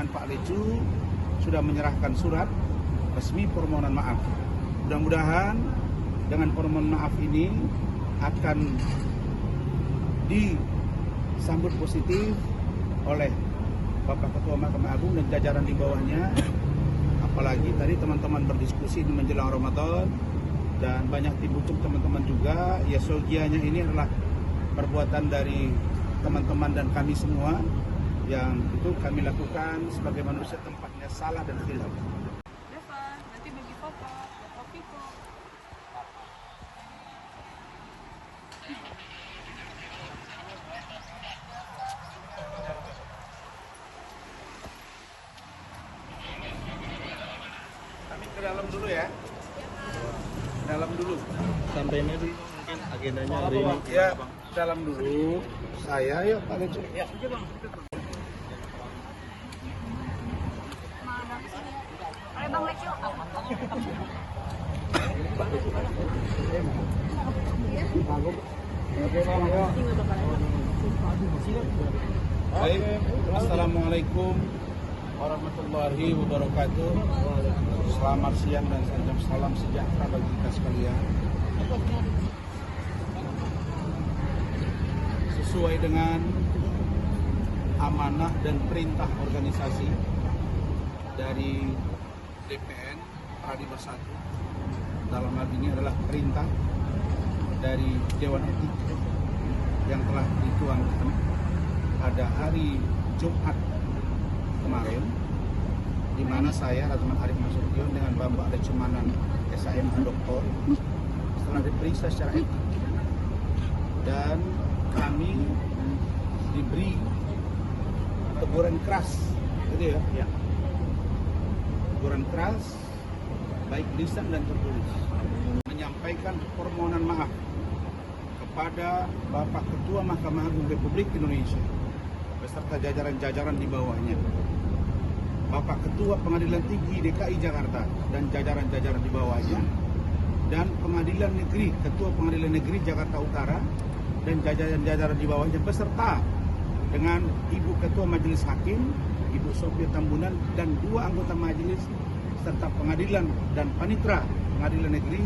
dengan Pak Lecu sudah menyerahkan surat resmi permohonan maaf. Mudah-mudahan dengan permohonan maaf ini akan disambut positif oleh Bapak Ketua Mahkamah Agung dan jajaran di bawahnya. Apalagi tadi teman-teman berdiskusi di menjelang Ramadan dan banyak dibujuk teman-teman juga. Ya, syogianya ini adalah perbuatan dari teman-teman dan kami semua yang itu kami lakukan sebagai manusia tempatnya salah dan khilaf. Devan, nanti bagi foto, kopi kok. Kami ke dalam dulu ya. Dalam dulu. Sampainya dulu mungkin agendanya hari ini. Ya, dalam dulu. Saya ya Pak Lecu. Ya. Oleh Bang Lecu. Baik, Assalamualaikum warahmatullahi wabarakatuh. Selamat siang dan salam sejahtera bagi kita sekalian. Sesuai dengan amanah dan perintah organisasi dari DPN Pradi Bersatu, dalam hal ini adalah perintah dari Dewan Etik yang telah dituangkan pada hari Jumat kemarin, di mana saya Razman Arif Nasution dengan Bapak Lecumanan SHM Dr. setelah diperiksa secara etik dan kami diberi teguran keras, gitu ya? Ya. Teguran keras, baik lisan dan tertulis, menyampaikan permohonan maaf kepada Bapak Ketua Mahkamah Agung Republik Indonesia beserta jajaran-jajaran di bawahnya, Bapak Ketua Pengadilan Tinggi DKI Jakarta dan jajaran-jajaran di bawahnya, dan Pengadilan Negeri, Ketua Pengadilan Negeri Jakarta Utara dan jajaran-jajaran di bawahnya, beserta dengan Ibu Ketua Majelis Hakim, Ibu Sofia Tambunan, dan 2 anggota majelis, serta pengadilan dan panitera Pengadilan Negeri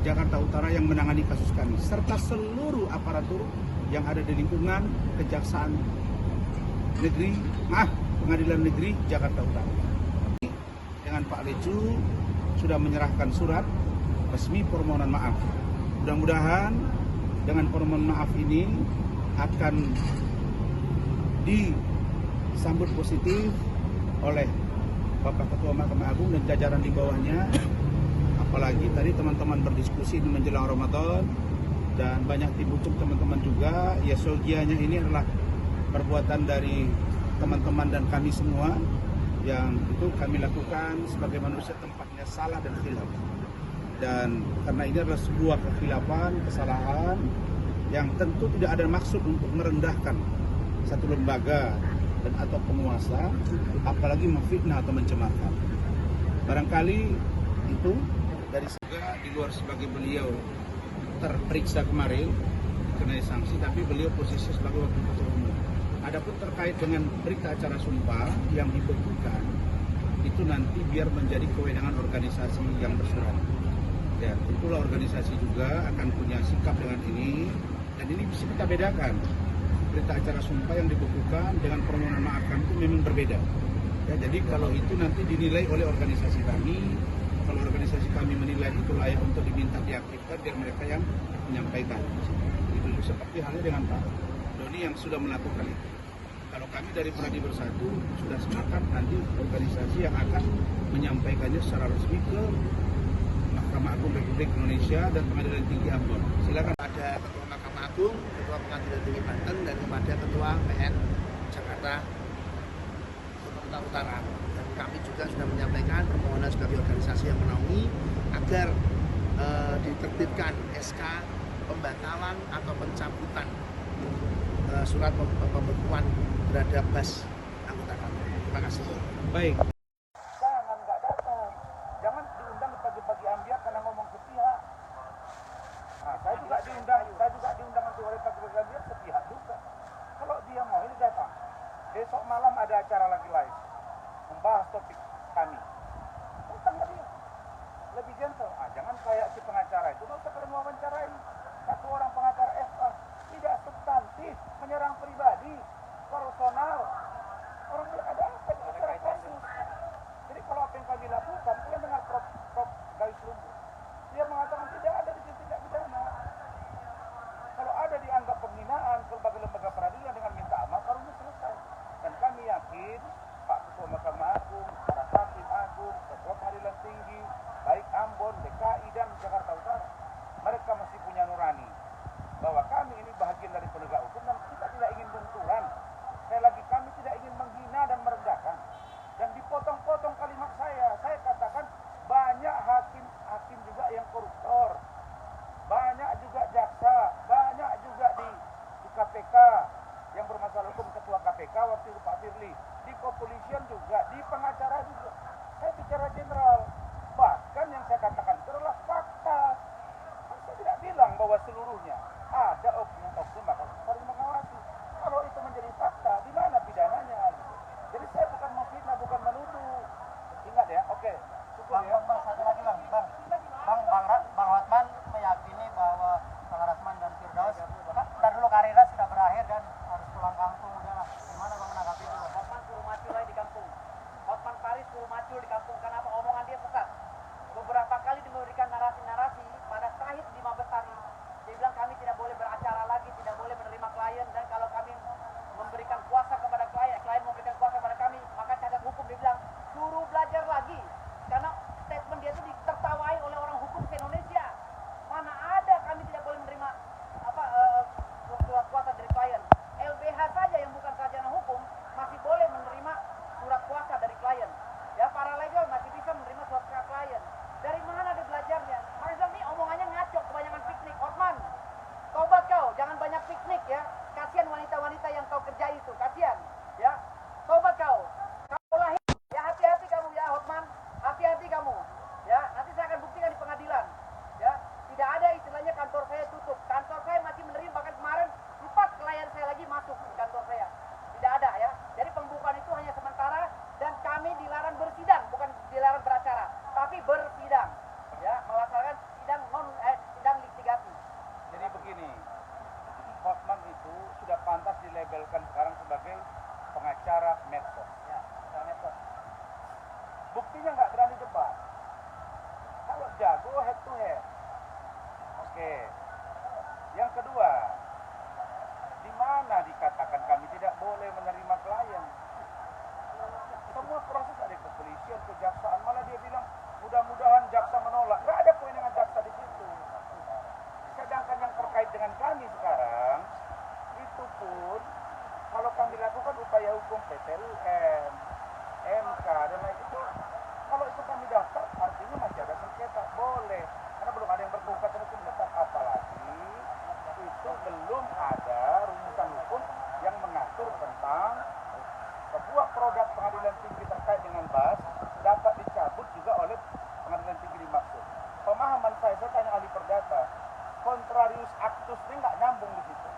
Jakarta Utara yang menangani kasus kami, serta seluruh aparatur yang ada di lingkungan Kejaksaan Negeri, Pengadilan Negeri Jakarta Utara. Dengan Pak Lecu sudah menyerahkan surat resmi permohonan maaf. Mudah-mudahan dengan permohonan maaf ini akan disambut positif oleh Bapak Ketua Mahkamah Agung dan jajaran di bawahnya. Apalagi tadi teman-teman berdiskusi di menjelang Ramadan dan banyak dibujuk teman-teman juga. Ya, syogianya ini adalah perbuatan dari teman-teman dan kami semua yang itu kami lakukan sebagai manusia tempatnya salah dan khilaf. Dan karena ini adalah sebuah kekhilafan, kesalahan yang tentu tidak ada maksud untuk merendahkan satu lembaga dan atau penguasa, apalagi memfitnah atau mencemarkan. Barangkali itu dari juga di luar sebagai beliau terperiksa kemarin dikenai sanksi, tapi beliau posisi sebagai wakil ketua umum. Adapun terkait dengan berita acara sumpah yang dibekukan, itu nanti biar menjadi kewenangan organisasi yang bersurat. Ya, itulah organisasi juga akan punya sikap dengan ini, dan ini bisa kita bedakan. Berita acara sumpah yang dibekukan dengan permohonan maaf kami itu memang berbeda. Ya, jadi kalau itu nanti dinilai oleh organisasi kami, kalau organisasi kami menilai itu layak untuk diminta diaktifkan, biar mereka yang menyampaikan. Itu seperti halnya dengan Pak Doni yang sudah melakukan itu. Kalau kami dari Pradi Bersatu sudah sepakat nanti organisasi yang akan menyampaikannya secara resmi ke Mahkamah Agung Republik Indonesia dan Pengadilan Tinggi Ambon. Silakan. Ada Ketua Mahkamah Agung, Ketua Pengadilan Tinggi Banten, dan kepada Ketua PN Jakarta Utara. Dan kami juga sudah menyampaikan permohonan sebagai organisasi yang menaungi agar ditertibkan SK pembatalan atau pencabutan surat pembekuan terhadap BAS anggota kami. Terima kasih. Baik. Jangan nggak datang. Jangan diundang pagi-pagi ambiar karena ngomong sepihak. Nah, saya juga diundang nanti oleh pagi-pagi ambiar sepihak juga. Kalau dia mau ini datang. Besok malam ada acara lagi live. bahas topik kami. Bukan lebih gentle. Jangan kayak si pengacara itu, nggak usah kalian wawancarai. Satu orang pengacara FA tidak substantif, menyerang pribadi, personal. Orang bilang ada apa itu secara kasus. Jadi kalau apa yang kami lakukan, kalian dengar Prof. Gayus Lumbu. Dia mengatakan tidak ada di situ tindak pidana. Kalau ada dianggap penghinaan ke lembaga peradilan dengan minta maaf, harusnya selesai. Dan kami yakin Pak Ketua Mahkamah Agung, para hakim agung, Ketua Pengadilan Tinggi, baik Ambon, DKI dan Jakarta Utara, mereka masih punya nurani bahwa kami ini bahagian dari penegak hukum dan kita tidak ingin benturan. Sekali lagi, kami tidak ingin menghina dan merendahkan. Dan dipotong-potong kalimat saya katakan banyak hakim juga yang koruptor, banyak juga jaksa, banyak juga di KPK yang bermasalah hukum, ketua KPK waktu itu Pak Firly, di kepolisian juga, di pengacara juga. Saya bicara general, bahkan yang saya katakan itu adalah fakta. Saya tidak bilang bahwa seluruhnya, ada oknum-oknum bakal saling mengawasi. Kalau itu menjadi fakta, di mana pidananya? Gitu. Jadi saya bukan memfitnah, bukan menuduh. Ingat ya, oke. Cukup ya. Bang, satu lagi Bang Hotman meyakini bahwa Bang Rasman dan Firdaus ntar dulu karirnya sudah berakhir dan harus pulang kampung. Udahlah, gimana Bang menanggapi itu? Hotman suruh maju lagi di kampung. Hotman Paris suruh maju di kampung. Kenapa? Omongan dia sesat. Beberapa kali memberikan narasi-narasi pada Syahid di Mabestari. Dia bilang kami tidak boleh beracara lagi, tidak boleh menerima klien, dan kalau kami memberikan kuasa kepada klien memberikan kuasa kepada kami, maka cacat hukum. Dia bilang suruh belajar lagi. Karena statement dia itu ditertawai oleh orang hukum se Indonesia. Mana ada kami tidak boleh menerima surat kuasa dari klien. LBH saja yang bukan sarjana hukum masih boleh menerima surat kuasa dari klien. Ya, paralegal masih bisa menerima surat kuasa klien. Dari mana dia belajarnya? Mereka bilang nih omongannya ngaco, kebanyakan piknik. Hotman, tobat kau, jangan banyak piknik ya. Kasihan wanita-wanita yang kau kerjai itu, kasihan. Ya, tobat kau. Kau lahir, ya hati-hati kamu ya Hotman, hati-hati kamu. Ya, nanti saya akan buktikan di pengadilan. Ya, tidak ada istilahnya kantor saya tutup. Kantor saya masih menerima, bahkan kemarin 4 klien saya lagi masuk di kantor saya. Tidak ada ya. Jadi pembukaan itu hanya sementara dan kami dilarang bersidang, bukan dilarang beracara, tapi bersidang. Ya, melaksanakan sidang litigasi. Jadi begini, Hotman itu sudah pantas dilabelkan sekarang sebagai pengacara medsos. Ya, pengacara medsos. Buktinya nggak berani debat. Kalau jago head to head. Oke. Yang kedua, di mana dikatakan kami tidak boleh menerima klien? Semua proses ada kepolisian, kejaksaan, malah dia bilang mudah-mudahan jaksa menolak. Nggak ada kewenangan jaksa di situ. Sedangkan yang terkait dengan kami sekarang, itu pun kalau kami lakukan upaya hukum PT-UN, MK dan lain itu, kalau itu kami daftar, artinya masih ada sengketa, boleh. Karena belum ada yang berbuka terus tetap, apalagi itu belum ada rumusan hukum yang mengatur tentang sebuah produk pengadilan tinggi terkait dengan BAS dapat dicabut juga oleh pengadilan tinggi dimaksud. Pemahaman saya tanya ahli perdata, contrarius actus ini nggak nyambung di situ.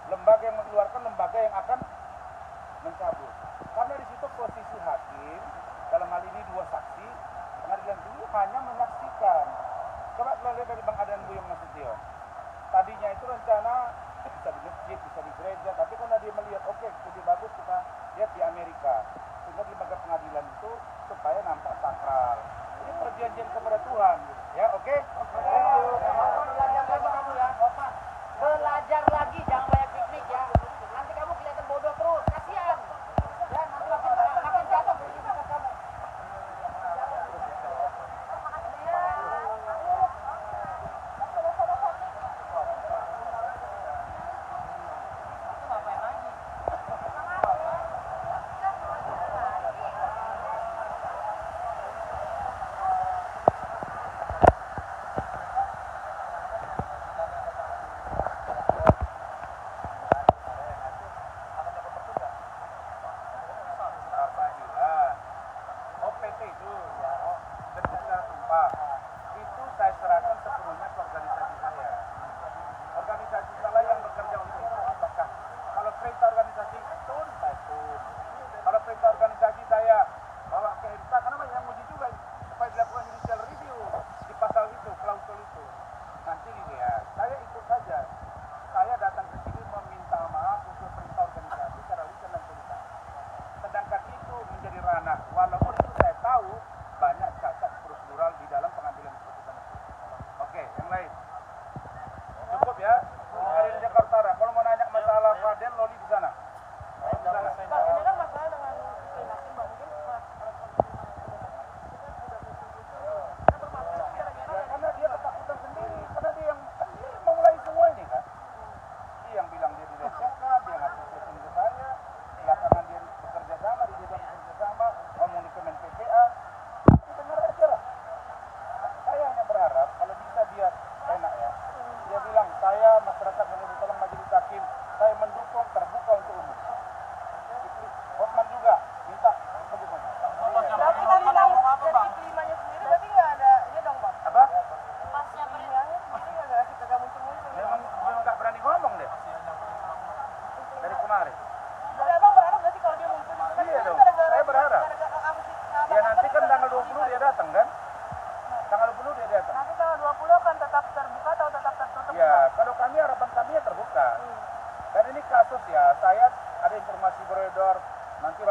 Lembaga yang mengeluarkan, lembaga yang akan mencabut. Karena di situ posisi hakim, dalam hal ini 2 saksi, pengadilan tinggi hanya menyaksikan. Coba kita lihat dari Bang Adan Buyung Nasution. Tadinya itu rencana bisa di masjid, bisa di gereja, tapi karena dia melihat oke, lebih bagus kita lihat di Amerika. Sehingga di lembaga pengadilan itu supaya nampak sakral. Ini perjanjian kepada Tuhan. Ya, oke? Belajar lagi kamu ya, Hotman. Belajar lagi, jangan banyak piknik ya. Nanti kamu kelihatan bodoh terus, kasihan. Ya, nanti makin jatuh kredibilitas kamu.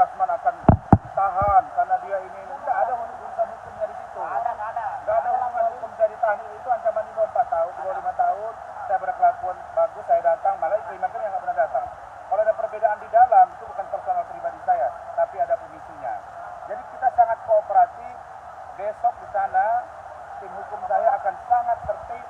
Rasman akan ditahan karena dia ini tidak ada urusan hukumnya di situ. Nggak ada hubungan hukum saya ditahan, itu ancaman di bawah 4 tahun, di bawah 5 tahun. Saya berkelakuan bagus, saya datang, malah terima kasih yang nggak pernah datang. Kalau ada perbedaan di dalam, itu bukan personal pribadi saya, tapi ada pemicunya. Jadi kita sangat kooperatif. Besok di sana tim hukum saya akan sangat tertib